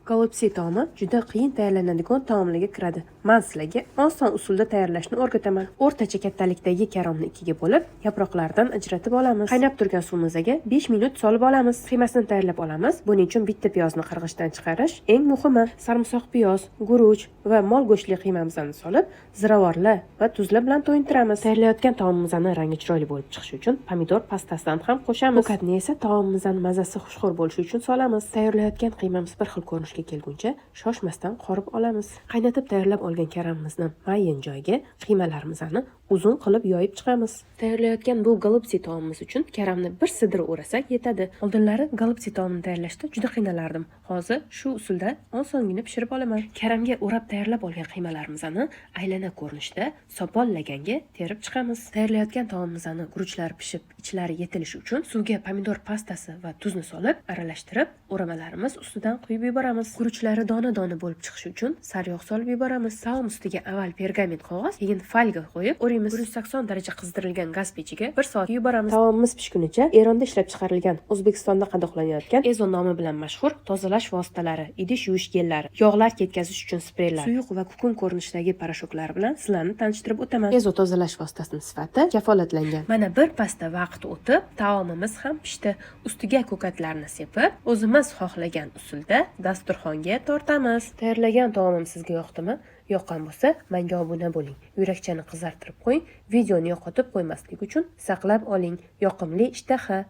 Golubtsi taomi juda qiyin tayyorlanadigan taomlarga kiradi. Men sizlarga oson usulda tayyorlashni o'rgataman. O'rtacha kattalikdagi karomni ikkiga bo'lib, yaproqlardan ajratib olamiz. Qaynab turgan suvimizga 5 minut solib olamiz. Qiymasini tayyorlab olamiz. Buning uchun bitta piyozni qirg'ichdan chiqarish eng muhimi. Sarımsoq piyoz, guruch va mol go'shtli qiymamizni solib, ziravorlar va tuzlar bilan to'yintiramiz. Tayyorlayotgan taomimizning rangi chiroyli bo'lib chiqishi uchun pomidor pastasidan ham qo'shamiz. Ko'katni esa taomimizning mazasi xushxo'r bo'lishi uchun solamiz. Tayyorlayotgan qiymamiz bir xil ko'rinishga kelguncha shoshmasdan qorib olamiz. Qaynatib tayyorlab olgan karamimizni mayin joyiga qiymalarimizni uzun qilib yoyib chiqamiz. Tayyorlayotgan bu golubtsi taomimiz uchun karamni bir sidirib o'rasak yetadi. Oldinlari golubtsi taomini tayyorlashda juda qiynalardim. Hozir shu usulda osongina pishirib olaman. Karamga o'rab tayyorlab olgan qiymalarimizni aylana ko'rinishda sopol laganga terib chiqamiz. Tayyorlayotgan taomimizni guruchlar pishib, ichlari yetilishi uchun suvga pomidor pastasi va tuzni solib, aralashtirib, o'ramalarimiz ustidan quyib yuboramiz. Guruchlari dona-dona bo'lib chiqishi uchun sariyog' solib yuboramiz. Taom ustiga avval pergament qog'oz, keyin folga qo'yib, 180 daraja qizdirilgan gaz pechiga 1 soat yuboramiz. Taomimiz pishgunicha Eronda ishlab chiqarilgan, O'zbekistonda qadoqlanayotgan Ezo nomi bilan mashhur tozalash vositalari, idish yuvish gellari, yog'lar ketkazish uchun spreylar, suyuq va kukun ko'rinishidagi parashoklar bilan sizlarni tanishtirib o'taman. Ezo tozalash vositasining sifati kafolatlangan. Mana bir pasda vaqt o'tib, taomimiz ham pishdi. Ustiga ko'katlarni sepib, o'zimiz xohlagan usulda dasturxonga tortamiz. Tayyorlagan taomim sizga yoqdimi? Yoqqan bo'lsa, menga obuna bo'ling. Yurakchani qizartirib qo'ying. Videoni yo'qotib qo'ymaslik uchun saqlab oling. Yoqimli ishtaha.